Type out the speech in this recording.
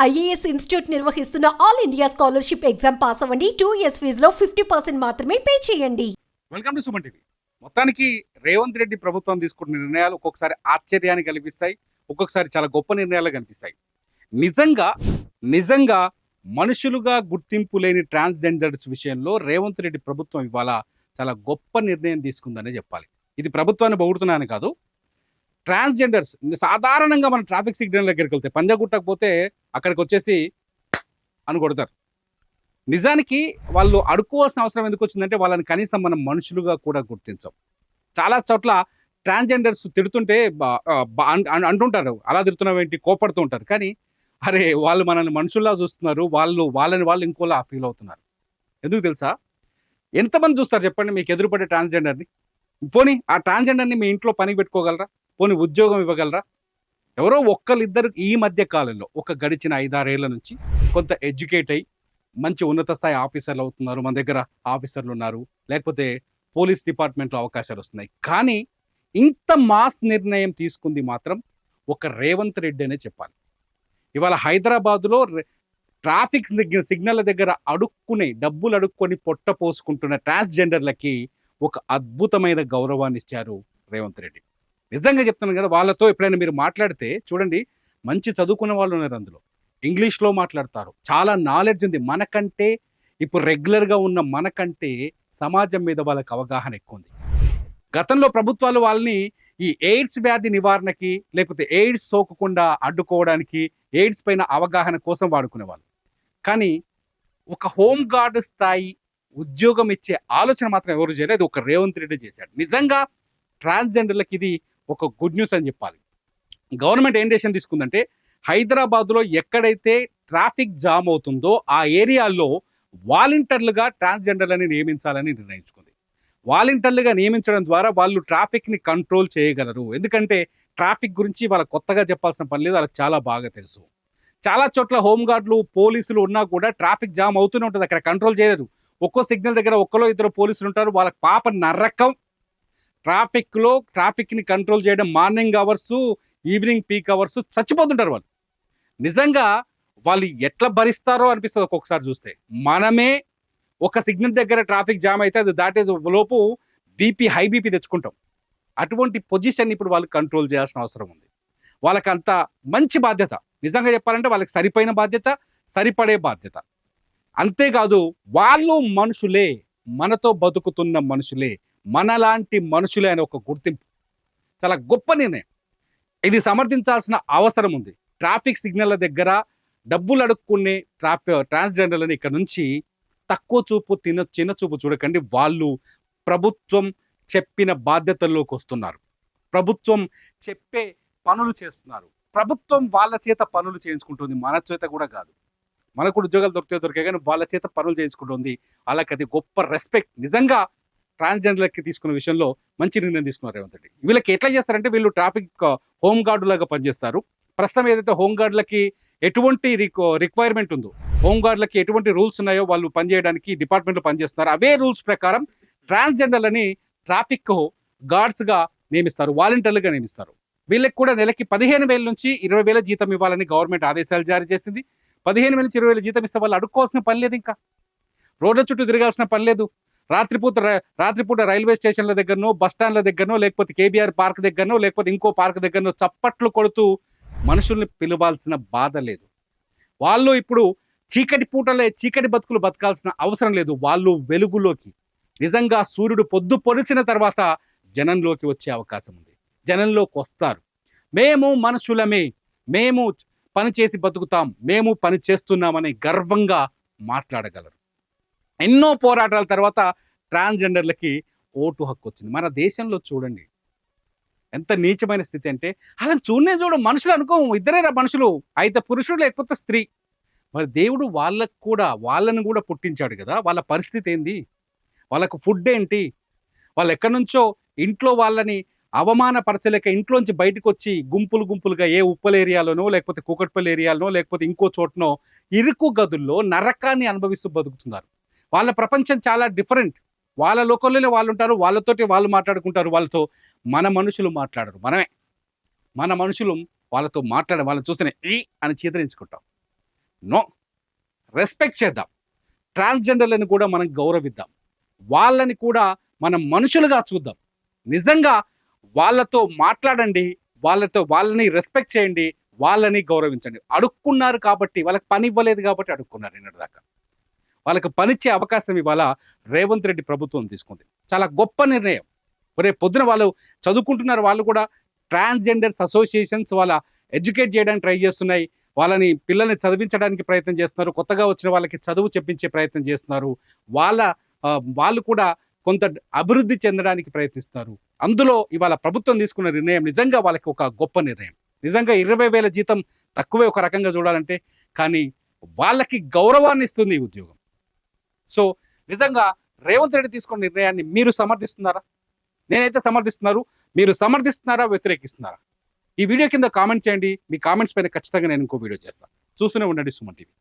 IAS institute నిర్వహిస్తున్న all India scholarship exam pass అవ్వండి. 2 years ఫీజులో 50% మాత్రమే పే చేయండి. Welcome to Suman TV. మొత్తానికి రేవంత్ రెడ్డి ప్రభుత్వం తీసుకున్న నిర్ణయాలు ఒక్కొక్కసారి ఆశ్చర్యాన్ని కలిగిస్తాయి, ఒక్కొక్కసారి చాలా గొప్ప నిర్ణయాలు కనిపిస్తాయి. నిజంగా మనుషులుగా గుర్తింపు లేని ట్రాన్స్జెండర్స్ విషయంలో రేవంత్ రెడ్డి ప్రభుత్వం ఇవాళ చాలా గొప్ప నిర్ణయం తీసుకుందనే చెప్పాలి. ఇది ప్రభుత్వాన్ని పొగుడుతున్నాను కాదు. ట్రాన్స్జెండర్స్ సాధారణంగా మన ట్రాఫిక్ సిగ్నల్ దగ్గరికి వెళ్తే పంజగుట్టకపోతే అక్కడికి వచ్చేసి అని కొడతారు. నిజానికి వాళ్ళు అడుక్కోవాల్సిన అవసరం ఎందుకు వచ్చిందంటే వాళ్ళని కనీసం మనం మనుషులుగా కూడా గుర్తించాం. చాలా చోట్ల ట్రాన్స్జెండర్స్ తిడుతుంటే అంటుంటారు, అలా తిడుతున్నావు ఏంటి, కోపడుతూ ఉంటారు. కానీ అరే వాళ్ళు మనల్ని మనుషుల్లా చూస్తున్నారు, వాళ్ళని ఇంకోలా ఫీల్ అవుతున్నారు. ఎందుకు తెలుసా? ఎంతమంది చూస్తారు చెప్పండి మీకు ఎదురుపడే ట్రాన్స్జెండర్ని? పోనీ ఆ ట్రాన్స్జెండర్ని మీ ఇంట్లో పనికి పెట్టుకోగలరా? పోనీ ఉద్యోగం ఇవ్వగలరా? ఎవరో ఒక్కరిద్దరు ఈ మధ్య కాలంలో ఒక గడిచిన 5-6 ఏళ్ల నుంచి కొంత ఎడ్యుకేట్ అయ్యి మంచి ఉన్నత స్థాయి ఆఫీసర్లు అవుతున్నారు. మన దగ్గర ఆఫీసర్లు ఉన్నారు, లేకపోతే పోలీస్ డిపార్ట్మెంట్లో అవకాశాలు వస్తున్నాయి. కానీ ఇంత మాస్ నిర్ణయం తీసుకుంది మాత్రం ఒక రేవంత్ రెడ్డి అనే చెప్పాలి. ఇవాళ హైదరాబాదులో ట్రాఫిక్ సిగ్నల్ దగ్గర డబ్బులు అడుక్కొని పొట్ట పోసుకుంటున్న ట్రాన్స్జెండర్లకి ఒక అద్భుతమైన గౌరవాన్ని ఇచ్చారు రేవంత్ రెడ్డి. నిజంగా చెప్తున్నాను కదా, వాళ్ళతో ఎప్పుడైనా మీరు మాట్లాడితే చూడండి, మంచి చదువుకున్న వాళ్ళు ఉన్నారు, అందులో ఇంగ్లీష్లో మాట్లాడతారు, చాలా నాలెడ్జ్ ఉంది. మనకంటే ఇప్పుడు రెగ్యులర్గా ఉన్న మనకంటే సమాజం మీద వాళ్ళకి అవగాహన ఎక్కువ ఉంది. గతంలో ప్రభుత్వాలు వాళ్ళని ఈ ఎయిడ్స్ వ్యాధి నివారణకి, లేకపోతే ఎయిడ్స్ సోకకుండా అడ్డుకోవడానికి, ఎయిడ్స్ పైన అవగాహన కోసం వాడుకునేవాళ్ళు. కానీ ఒక హోమ్ గార్డ్ స్థాయి ఉద్యోగం ఇచ్చే ఆలోచన మాత్రం ఎవరు చేయలేదు, ఒక రేవంత్ రెడ్డి చేశాడు. నిజంగా ట్రాన్స్జెండర్లకి ఇది ఒక గుడ్ న్యూస్ అని చెప్పాలి. గవర్నమెంట్ ఏం డెసిషన్ తీసుకుందంటే, హైదరాబాద్లో ఎక్కడైతే ట్రాఫిక్ జామ్ అవుతుందో ఆ ఏరియాల్లో వాలంటీర్లుగా ట్రాన్స్జెండర్లని నియమించాలని నిర్ణయించుకుంది. వాలంటీర్లుగా నియమించడం ద్వారా వాళ్ళు ట్రాఫిక్ని కంట్రోల్ చేయగలరు. ఎందుకంటే ట్రాఫిక్ గురించి వాళ్ళకి కొత్తగా చెప్పాల్సిన పని లేదు, వాళ్ళకి చాలా బాగా తెలుసు. చాలా చోట్ల హోంగార్డులు, పోలీసులు ఉన్నా కూడా ట్రాఫిక్ జామ్ అవుతూనే ఉంటుంది, అక్కడ కంట్రోల్ చేయలేరు. ఒక్కో సిగ్నల్ దగ్గర ఒక్కలో ఇద్దరు పోలీసులు ఉంటారు, వాళ్ళకి పాప నరకం. ట్రాఫిక్ని కంట్రోల్ చేయడం morning hours, evening peak hours చచ్చిపోతుంటారు వాళ్ళు. నిజంగా వాళ్ళు ఎట్లా భరిస్తారో అనిపిస్తుంది ఒక్కొక్కసారి చూస్తే. మనమే ఒక సిగ్నల్ దగ్గర ట్రాఫిక్ జామ్ అయితే అది దాటే లోపు హై బీపీ తెచ్చుకుంటాం. అటువంటి పొజిషన్ ఇప్పుడు వాళ్ళు కంట్రోల్ చేయాల్సిన అవసరం ఉంది. వాళ్ళకి అంత మంచి బాధ్యత, నిజంగా చెప్పాలంటే వాళ్ళకి సరిపోయిన బాధ్యత, సరిపడే బాధ్యత. అంతేకాదు వాళ్ళు మనుషులే, మనతో బతుకుతున్న మనుషులే, మనలాంటి మనుషులే అనే ఒక గుర్తింపు. చాలా గొప్ప నిర్ణయం. ఇది సమర్థించాల్సిన అవసరం ఉంది. ట్రాఫిక్ సిగ్నల్ల దగ్గర డబ్బులు అడుక్కునే ట్రాన్స్జెండర్లని ఇక్కడ నుంచి తక్కువ చూపు, చిన్న చూపు చూడకండి. వాళ్ళు ప్రభుత్వం చెప్పిన బాధ్యతల్లోకి వస్తున్నారు, ప్రభుత్వం చెప్పే పనులు చేస్తున్నారు, ప్రభుత్వం వాళ్ళ చేత పనులు చేయించుకుంటుంది, మన చేత కూడా కాదు. మనకు ఉద్యోగాలు దొరికాయి కానీ వాళ్ళ చేత పనులు చేయించుకుంటుంది. వాళ్ళకి అది గొప్ప రెస్పెక్ట్. నిజంగా ట్రాన్స్జెండర్లకి తీసుకున్న విషయంలో మంచి నిర్ణయం తీసుకున్నారు రేవంత్ రెడ్డి. వీళ్ళకి ఎట్లా చేస్తారంటే, వీళ్ళు ట్రాఫిక్ హోమ్ గార్డు లాగా పనిచేస్తారు. ప్రస్తుతం ఏదైతే హోమ్ గార్డులకి ఎటువంటి రిక్వైర్మెంట్ ఉందో, హోమ్ గార్డులకి ఎటువంటి రూల్స్ ఉన్నాయో వాళ్ళు పనిచేయడానికి డిపార్ట్మెంట్లో పనిచేస్తున్నారు, అవే రూల్స్ ప్రకారం ట్రాన్స్జెండర్లని ట్రాఫిక్ గార్డ్స్గా నియమిస్తారు, వాలంటీర్లుగా నియమిస్తారు. వీళ్ళకి కూడా నెలకి 15,000 నుంచి 20,000 జీతం ఇవ్వాలని గవర్నమెంట్ ఆదేశాలు జారీ చేసింది. 15,000 నుంచి 20,000 జీతం ఇస్తే వాళ్ళు అడుక్కోవాల్సిన పని లేదు, ఇంకా రోడ్ల చుట్టూ తిరగాల్సిన పని లేదు. రాత్రిపూట రైల్వే స్టేషన్ల దగ్గరనో, బస్టాండ్ల దగ్గరనో, లేకపోతే కేబీఆర్ పార్క్ దగ్గరనో, లేకపోతే ఇంకో పార్క్ దగ్గరనో చప్పట్లు కొడుతూ మనుషుల్ని పిలవాల్సిన బాధ లేదు. వాళ్ళు ఇప్పుడు చీకటి బతుకులు బతకాల్సిన అవసరం లేదు. వాళ్ళు వెలుగులోకి, నిజంగా సూర్యుడు పొద్దు పొడిచిన తర్వాత జనంలోకి వచ్చే అవకాశం ఉంది, జనంలోకి వస్తారు. మేము మనుషులమే, మేము పని చేసి బతుకుతాం, మేము పని చేస్తున్నామని గర్వంగా మాట్లాడగలరు. ఎన్నో పోరాటాల తర్వాత ట్రాన్స్జెండర్లకి ఓటు హక్కు వచ్చింది. మన దేశంలో చూడండి ఎంత నీచమైన స్థితి అంటే, అలా చూడు మనుషులు అనుకో, ఇద్దరేరా మనుషులు, అయితే పురుషుడు లేకపోతే స్త్రీ. మరి దేవుడు వాళ్ళను కూడా పుట్టించాడు కదా, వాళ్ళ పరిస్థితి ఏంది, వాళ్ళకు ఫుడ్ ఏంటి, వాళ్ళు ఎక్కడి నుంచో ఇంట్లో వాళ్ళని అవమానపరచలేక ఇంట్లోంచి బయటకు వచ్చి గుంపులుగా ఏ ఉప్పల్ ఏరియాలోనో, లేకపోతే కూకట్పల్లి ఏరియాలోనో, లేకపోతే ఇంకో చోటనో ఇరుకు గదుల్లో నరకాన్ని అనుభవిస్తూ బతుకుతున్నారు. వాళ్ళ ప్రపంచం చాలా డిఫరెంట్. వాళ్ళ లోకంలోనే వాళ్ళు ఉంటారు, వాళ్ళతోటి వాళ్ళు మాట్లాడుకుంటారు, వాళ్ళతో మన మనుషులు మాట్లాడరు. మన మనుషులు వాళ్ళతో వాళ్ళని చూస్తేనే అని చీదరించుకుంటాం. నో, రెస్పెక్ట్ చేద్దాం. ట్రాన్స్జెండర్లను కూడా మనం గౌరవిద్దాం. వాళ్ళని కూడా మనం మనుషులుగా చూద్దాం. నిజంగా వాళ్ళతో మాట్లాడండి, వాళ్ళని రెస్పెక్ట్ చేయండి, వాళ్ళని గౌరవించండి. అడుక్కున్నారు కాబట్టి, వాళ్ళకి పని ఇవ్వలేదు కాబట్టి అడుక్కున్నారు నిన్నటిదాకా. వాళ్ళకి పనిచ్చే అవకాశం ఇవాళ రేవంత్ రెడ్డి ప్రభుత్వం తీసుకుంది. చాలా గొప్ప నిర్ణయం. రేపు పొద్దున వాళ్ళు చదువుకుంటున్నారు, వాళ్ళు కూడా ట్రాన్స్జెండర్స్ అసోసియేషన్స్ వాళ్ళ ఎడ్యుకేట్ చేయడానికి ట్రై చేస్తున్నాయి. వాళ్ళని పిల్లల్ని చదివించడానికి ప్రయత్నం చేస్తున్నారు. కొత్తగా వచ్చిన వాళ్ళకి చదువు చెప్పించే ప్రయత్నం చేస్తున్నారు. వాళ్ళు కూడా కొంత అభివృద్ధి చెందడానికి ప్రయత్నిస్తారు. అందులో ఇవాళ ప్రభుత్వం తీసుకున్న నిర్ణయం నిజంగా వాళ్ళకి ఒక గొప్ప నిర్ణయం. నిజంగా 20,000 జీతం తక్కువే ఒక రకంగా చూడాలంటే, కానీ వాళ్ళకి గౌరవాన్ని ఇస్తుంది ఈ ఉద్యోగం. సో నిజంగా రేవంత్ రెడ్డి తీసుకున్న నిర్ణయాన్ని మీరు సమర్థిస్తున్నారా? నేనైతే సమర్థిస్తున్నారు. మీరు సమర్థిస్తున్నారా, వ్యతిరేకిస్తున్నారా? ఈ వీడియో కింద కామెంట్ చేయండి. మీ కామెంట్స్ పైన ఖచ్చితంగా నేను ఇంకో వీడియో చేస్తాను. చూస్తూనే ఉండండి సుమన్ టీవీ.